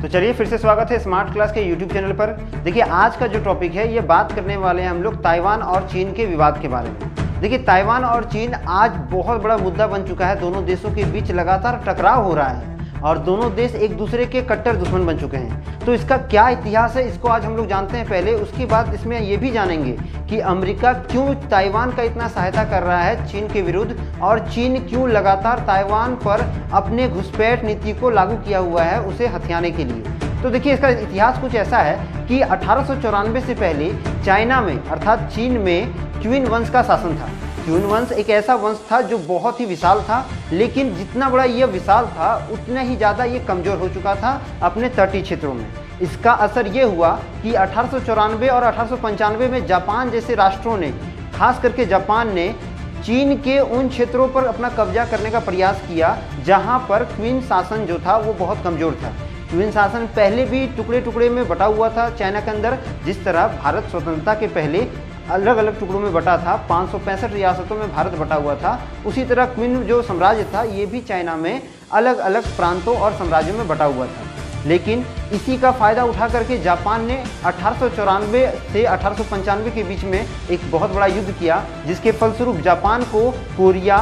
तो चलिए फिर से स्वागत है स्मार्ट क्लास के यूट्यूब चैनल पर। देखिए आज का जो टॉपिक है ये बात करने वाले हैं हम लोग ताइवान और चीन के विवाद के बारे में। देखिए ताइवान और चीन आज बहुत बड़ा मुद्दा बन चुका है। दोनों देशों के बीच लगातार टकराव हो रहा है और दोनों देश एक दूसरे के कट्टर दुश्मन बन चुके हैं। तो इसका क्या इतिहास है इसको आज हम लोग जानते हैं पहले। उसके बाद इसमें ये भी जानेंगे कि अमेरिका क्यों ताइवान का इतना सहायता कर रहा है चीन के विरुद्ध, और चीन क्यों लगातार ताइवान पर अपने घुसपैठ नीति को लागू किया हुआ है उसे हथियाने के लिए। तो देखिए इसका इतिहास कुछ ऐसा है कि 1894 से पहले चाइना में अर्थात चीन में क्वीन वंश का शासन था। क्वीन वंश एक ऐसा वंश था जो बहुत ही विशाल था, लेकिन जितना बड़ा यह विशाल था उतना ही ज़्यादा ये कमज़ोर हो चुका था अपने तटीय क्षेत्रों में। इसका असर ये हुआ कि 1894 और 1895 में जापान जैसे राष्ट्रों ने, खास करके जापान ने, चीन के उन क्षेत्रों पर अपना कब्जा करने का प्रयास किया जहां पर क्वीन शासन जो था वो बहुत कमज़ोर था। क्वीन शासन पहले भी टुकड़े टुकड़े में बटा हुआ था चाइना के अंदर। जिस तरह भारत स्वतंत्रता के पहले अलग अलग टुकड़ों में बटा था, 565 रियासतों में भारत बटा हुआ था, उसी तरह क्वीन जो साम्राज्य था ये भी चाइना में अलग अलग प्रांतों और साम्राज्यों में बटा हुआ था। लेकिन इसी का फ़ायदा उठा करके जापान ने 1894 से 1895 के बीच में एक बहुत बड़ा युद्ध किया, जिसके फलस्वरूप जापान को कोरिया,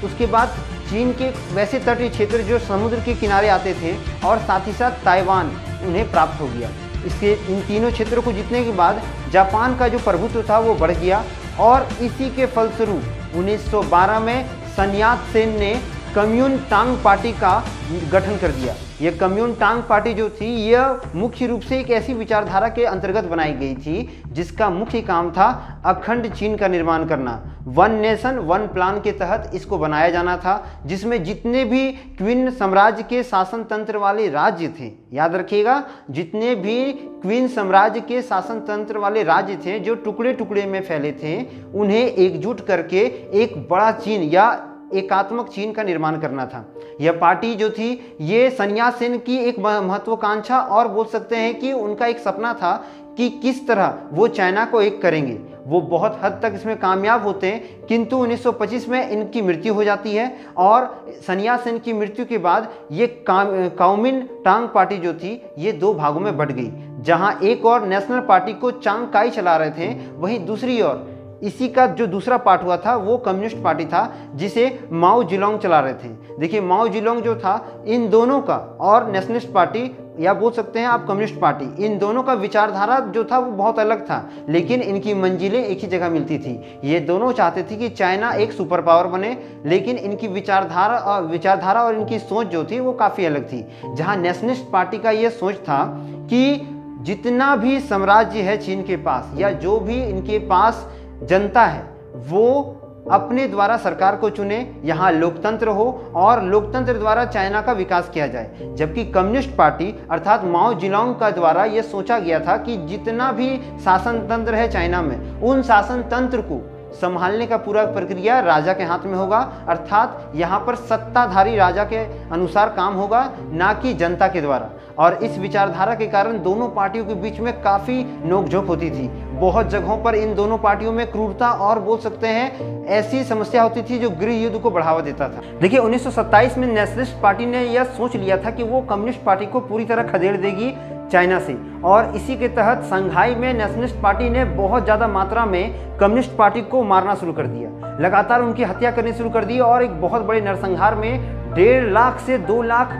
उसके बाद चीन के वैसे तटीय क्षेत्र जो समुद्र के किनारे आते थे, और साथ ही साथ ताइवान उन्हें प्राप्त हो गया। इसके इन तीनों क्षेत्रों को जीतने के बाद जापान का जो प्रभुत्व था वो बढ़ गया, और इसी के फलस्वरूप 1912 में सन यात सेन ने कम्युनटांग पार्टी का गठन कर दिया। यह कम्युनटांग पार्टी जो थी यह मुख्य रूप से एक ऐसी विचारधारा के अंतर्गत बनाई गई थी जिसका मुख्य काम था अखंड चीन का निर्माण करना। वन नेशन वन प्लान के तहत इसको बनाया जाना था, जिसमें जितने भी क्वीन साम्राज्य के शासन तंत्र वाले राज्य थे, याद रखिएगा, जितने भी क्वीन साम्राज्य के शासन तंत्र वाले राज्य थे जो टुकड़े टुकड़े में फैले थे, उन्हें एकजुट करके एक बड़ा चीन या एकात्मक चीन का निर्माण करना था। यह पार्टी जो थी ये सन यात सेन की एक महत्वाकांक्षा, और बोल सकते हैं कि उनका एक सपना था कि किस तरह वो चाइना को एक करेंगे। वो बहुत हद तक इसमें कामयाब होते हैं, किंतु 1925 में इनकी मृत्यु हो जाती है, और सन यात सेन की मृत्यु के बाद ये काओमिनटांग पार्टी जो थी ये दो भागों में बंट गई। जहां एक और नेशनल पार्टी को चांग काई चला रहे थे, वहीं दूसरी ओर इसी का जो दूसरा पार्ट हुआ था वो कम्युनिस्ट पार्टी था जिसे माओ जेडोंग चला रहे थे। देखिए माओ जेडोंग जो था, इन दोनों का, और नेशनलिस्ट पार्टी या बोल सकते हैं आप कम्युनिस्ट पार्टी, इन दोनों का विचारधारा जो था वो बहुत अलग था, लेकिन इनकी मंजिलें एक ही जगह मिलती थी। ये दोनों चाहते थे कि चाइना एक सुपर पावर बने, लेकिन इनकी विचारधारा और इनकी सोच जो थी वो काफ़ी अलग थी। जहाँ नेशनलिस्ट पार्टी का ये सोच था कि जितना भी साम्राज्य है चीन के पास, या जो भी इनके पास जनता है, वो अपने द्वारा सरकार को चुने, यहाँ लोकतंत्र हो और लोकतंत्र द्वारा चाइना का विकास किया जाए। जबकि कम्युनिस्ट पार्टी अर्थात माओ जेडोंग का द्वारा यह सोचा गया था कि जितना भी शासन तंत्र है चाइना में, उन शासन तंत्र को संभालने का पूरा प्रक्रिया राजा के हाथ में होगा, अर्थात यहाँ पर सत्ताधारी राजा के अनुसार काम होगा, ना कि जनता के द्वारा। और इस विचारधारा के कारण दोनों पार्टियों के बीच में काफ़ी नोकझोंक होती थी। बहुत जगहों पर इन दोनों पार्टियों में क्रूरता और बोल सकते हैं ऐसी समस्या होती थी जो गृह युद्ध को बढ़ावा देता था। देखिए 1927 में नेशनलिस्ट पार्टी ने यह सोच लिया था कि वो कम्युनिस्ट पार्टी को पूरी तरह खदेड़ देगी चाइना से, और इसी के तहत संघाई में नेशनलिस्ट पार्टी ने बहुत ज़्यादा मात्रा में कम्युनिस्ट पार्टी को मारना शुरू कर दिया, लगातार उनकी हत्या करनी शुरू कर दी, और एक बहुत बड़े नरसंहार में 1.5 लाख से 2 लाख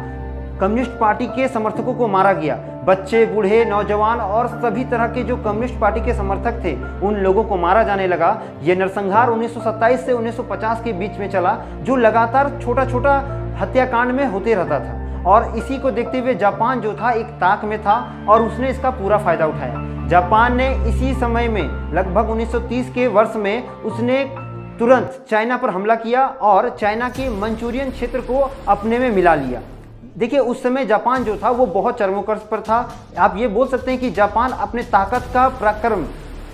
कम्युनिस्ट पार्टी के समर्थकों को मारा गया। बच्चे, बूढ़े, नौजवान और सभी तरह के जो कम्युनिस्ट पार्टी के समर्थक थे उन लोगों को मारा जाने लगा। ये नरसंहार 1927 से 1950 के बीच में चला, जो लगातार छोटा छोटा हत्याकांड में होते रहता था। और इसी को देखते हुए जापान जो था एक ताक में था, और उसने इसका पूरा फायदा उठाया। जापान ने इसी समय में लगभग 1930 के वर्ष में उसने तुरंत चाइना पर हमला किया और चाइना के मंचूरियन क्षेत्र को अपने में मिला लिया। देखिए उस समय जापान जो था वो बहुत चरमोत्कर्ष पर था। आप ये बोल सकते हैं कि जापान अपने ताकत का पराक्रम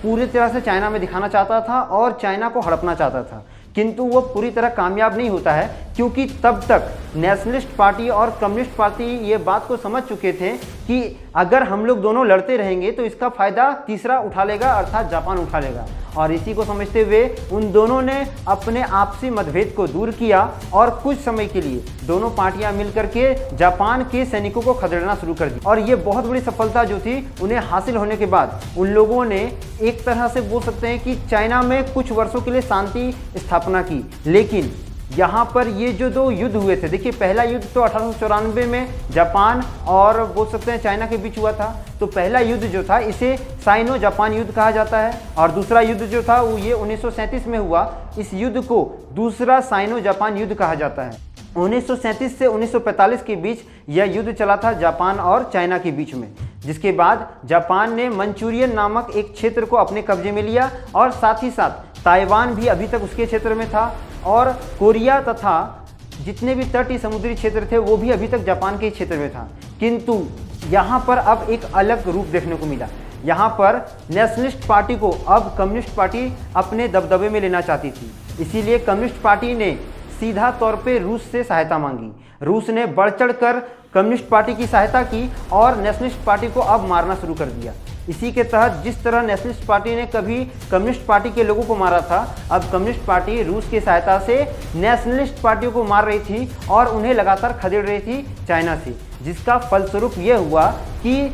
पूरी तरह से चाइना में दिखाना चाहता था और चाइना को हड़पना चाहता था, किंतु वो पूरी तरह कामयाब नहीं होता है, क्योंकि तब तक नेशनलिस्ट पार्टी और कम्युनिस्ट पार्टी ये बात को समझ चुके थे कि अगर हम लोग दोनों लड़ते रहेंगे तो इसका फायदा तीसरा उठा लेगा, अर्थात जापान उठा लेगा। और इसी को समझते हुए उन दोनों ने अपने आपसी मतभेद को दूर किया और कुछ समय के लिए दोनों पार्टियां मिलकर के जापान के सैनिकों को खदेड़ना शुरू कर दी। और ये बहुत बड़ी सफलता जो थी उन्हें हासिल होने के बाद उन लोगों ने एक तरह से बोल सकते हैं कि चाइना में कुछ वर्षों के लिए शांति स्थापना की। लेकिन यहाँ पर ये जो दो युद्ध हुए थे, देखिए पहला युद्ध तो 1894 में जापान और बोल सकते हैं चाइना के बीच हुआ था। तो पहला युद्ध जो था इसे साइनो जापान युद्ध कहा जाता है और दूसरा युद्ध जो था वो ये 1937 में हुआ। इस युद्ध को दूसरा साइनो जापान युद्ध कहा जाता है। 1937 से 1945 के बीच यह युद्ध चला था जापान और चाइना के बीच में, जिसके बाद जापान ने मंचूरियन नामक एक क्षेत्र को अपने कब्जे में लिया और साथ ही साथ ताइवान भी अभी तक उसके क्षेत्र में था और कोरिया तथा जितने भी तटीय समुद्री क्षेत्र थे वो भी अभी तक जापान के क्षेत्र में था। किंतु यहाँ पर अब एक अलग रूप देखने को मिला। यहाँ पर नेशनलिस्ट पार्टी को अब कम्युनिस्ट पार्टी अपने दबदबे में लेना चाहती थी। इसीलिए कम्युनिस्ट पार्टी ने सीधा तौर पे रूस से सहायता मांगी। रूस ने बढ़ चढ़ कर कम्युनिस्ट पार्टी की सहायता की और नेशनलिस्ट पार्टी को अब मारना शुरू कर दिया। इसी के तहत जिस तरह नेशनलिस्ट पार्टी ने कभी कम्युनिस्ट पार्टी के लोगों को मारा था, अब कम्युनिस्ट पार्टी रूस की सहायता से नेशनलिस्ट पार्टियों को मार रही थी और उन्हें लगातार खदेड़ रही थी चाइना से, जिसका फलस्वरूप यह हुआ कि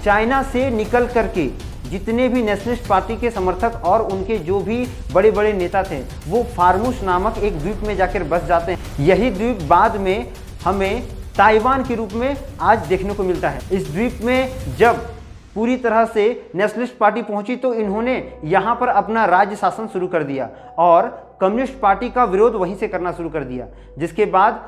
चाइना से निकल करके जितने भी नेशनलिस्ट पार्टी के समर्थक और उनके जो भी बड़े बड़े नेता थे वो फार्मूस नामक एक द्वीप में जाकर बस जाते हैं। यही द्वीप बाद में हमें ताइवान के रूप में आज देखने को मिलता है। इस द्वीप में जब पूरी तरह से नेशनलिस्ट पार्टी पहुंची तो इन्होंने यहाँ पर अपना राज्य शासन शुरू कर दिया और कम्युनिस्ट पार्टी का विरोध वहीं से करना शुरू कर दिया। जिसके बाद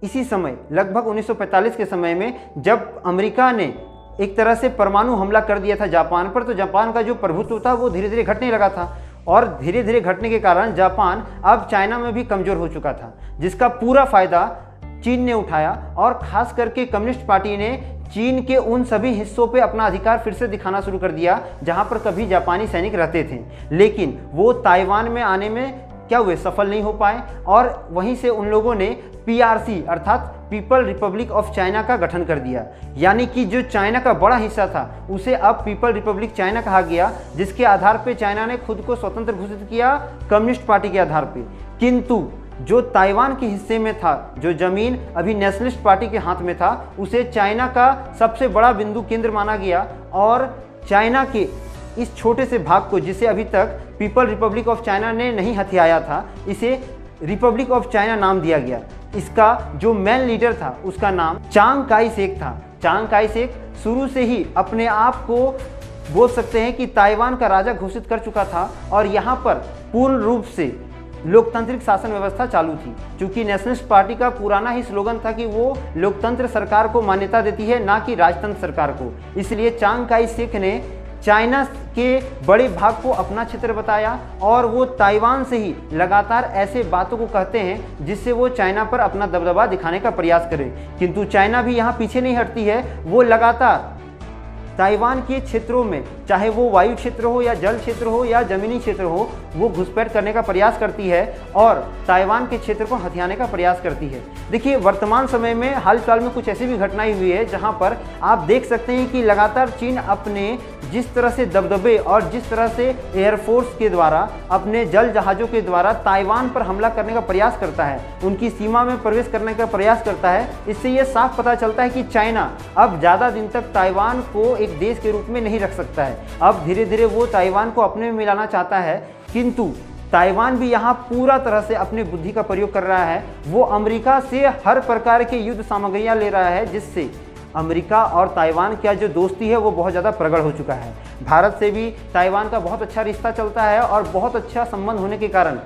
इसी समय लगभग 1945 के समय में जब अमेरिका ने एक तरह से परमाणु हमला कर दिया था जापान पर, तो जापान का जो प्रभुत्व था वो धीरे धीरे घटने लगा था और धीरे धीरे घटने के कारण जापान अब चाइना में भी कमज़ोर हो चुका था, जिसका पूरा फायदा चीन ने उठाया और खास करके कम्युनिस्ट पार्टी ने चीन के उन सभी हिस्सों पे अपना अधिकार फिर से दिखाना शुरू कर दिया जहां पर कभी जापानी सैनिक रहते थे। लेकिन वो ताइवान में आने में क्या हुए, सफल नहीं हो पाए और वहीं से उन लोगों ने PRC अर्थात पीपल रिपब्लिक ऑफ चाइना का गठन कर दिया। यानी कि जो चाइना का बड़ा हिस्सा था उसे अब पीपल रिपब्लिक चाइना कहा गया, जिसके आधार पर चाइना ने खुद को स्वतंत्र घोषित किया कम्युनिस्ट पार्टी के आधार पर। किंतु जो ताइवान के हिस्से में था, जो जमीन अभी नेशनलिस्ट पार्टी के हाथ में था, उसे चाइना का सबसे बड़ा बिंदु केंद्र माना गया और चाइना के इस छोटे से भाग को, जिसे अभी तक पीपल रिपब्लिक ऑफ चाइना ने नहीं हथियाया था, इसे रिपब्लिक ऑफ चाइना नाम दिया गया। इसका जो मेन लीडर था उसका नाम चांग काई शेक था। चांग काई शेक शुरू से ही अपने आप को बोल सकते हैं कि ताइवान का राजा घोषित कर चुका था और यहाँ पर पूर्ण रूप से लोकतांत्रिक शासन व्यवस्था चालू थी। क्योंकि नेशनलिस्ट पार्टी का पुराना ही स्लोगन था कि वो लोकतंत्र सरकार को मान्यता देती है, ना कि राजतंत्र सरकार को। इसलिए चांग काई शेक ने चाइना के बड़े भाग को अपना क्षेत्र बताया और वो ताइवान से ही लगातार ऐसे बातों को कहते हैं जिससे वो चाइना पर अपना दबदबा दिखाने का प्रयास करे। किंतु चाइना भी यहाँ पीछे नहीं हटती है, वो लगातार ताइवान के क्षेत्रों में, चाहे वो वायु क्षेत्र हो या जल क्षेत्र हो या जमीनी क्षेत्र हो, वो घुसपैठ करने का प्रयास करती है और ताइवान के क्षेत्र को हथियाने का प्रयास करती है। देखिए वर्तमान समय में हाल फिलहाल में कुछ ऐसी भी घटनाएं हुई है जहां पर आप देख सकते हैं कि लगातार चीन अपने जिस तरह से दबदबे और जिस तरह से एयरफोर्स के द्वारा, अपने जल जहाज़ों के द्वारा ताइवान पर हमला करने का प्रयास करता है, उनकी सीमा में प्रवेश करने का प्रयास करता है। इससे ये साफ पता चलता है कि चाइना अब ज़्यादा दिन तक ताइवान को एक देश के रूप में नहीं रख सकता है। अब धीरे धीरे वो ताइवान को अपने में मिलाना चाहता है, किंतु ताइवान भी यहाँ पूरा तरह से अपनी बुद्धि का प्रयोग कर रहा है। वो अमेरिका से हर प्रकार के युद्ध सामग्रियाँ ले रहा है, जिससे अमेरिका और ताइवान की जो दोस्ती है वो बहुत ज़्यादा प्रगाढ़ हो चुका है। भारत से भी ताइवान का बहुत अच्छा रिश्ता चलता है और बहुत अच्छा संबंध होने के कारण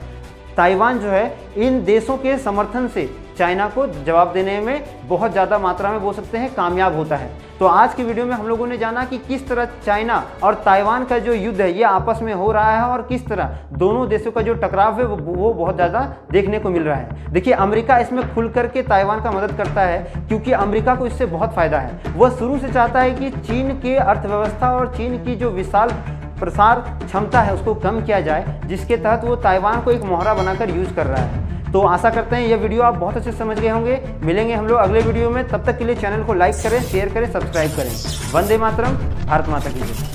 ताइवान जो है इन देशों के समर्थन से चाइना को जवाब देने में बहुत ज़्यादा मात्रा में बोल सकते हैं कामयाब होता है। तो आज की वीडियो में हम लोगों ने जाना कि किस तरह चाइना और ताइवान का जो युद्ध है ये आपस में हो रहा है और किस तरह दोनों देशों का जो टकराव है वो बहुत ज़्यादा देखने को मिल रहा है। देखिए अमेरिका इसमें खुल करके ताइवान का मदद करता है, क्योंकि अमेरिका को इससे बहुत फ़ायदा है। वह शुरू से चाहता है कि चीन के अर्थव्यवस्था और चीन की जो विशाल प्रसार क्षमता है उसको कम किया जाए, जिसके तहत वो ताइवान को एक मोहरा बनाकर यूज़ कर रहा है। तो आशा करते हैं यह वीडियो आप बहुत अच्छे से समझ गए होंगे। मिलेंगे हम लोग अगले वीडियो में, तब तक के लिए चैनल को लाइक करें, शेयर करें, सब्सक्राइब करें। वंदे मातरम, भारत माता की जय।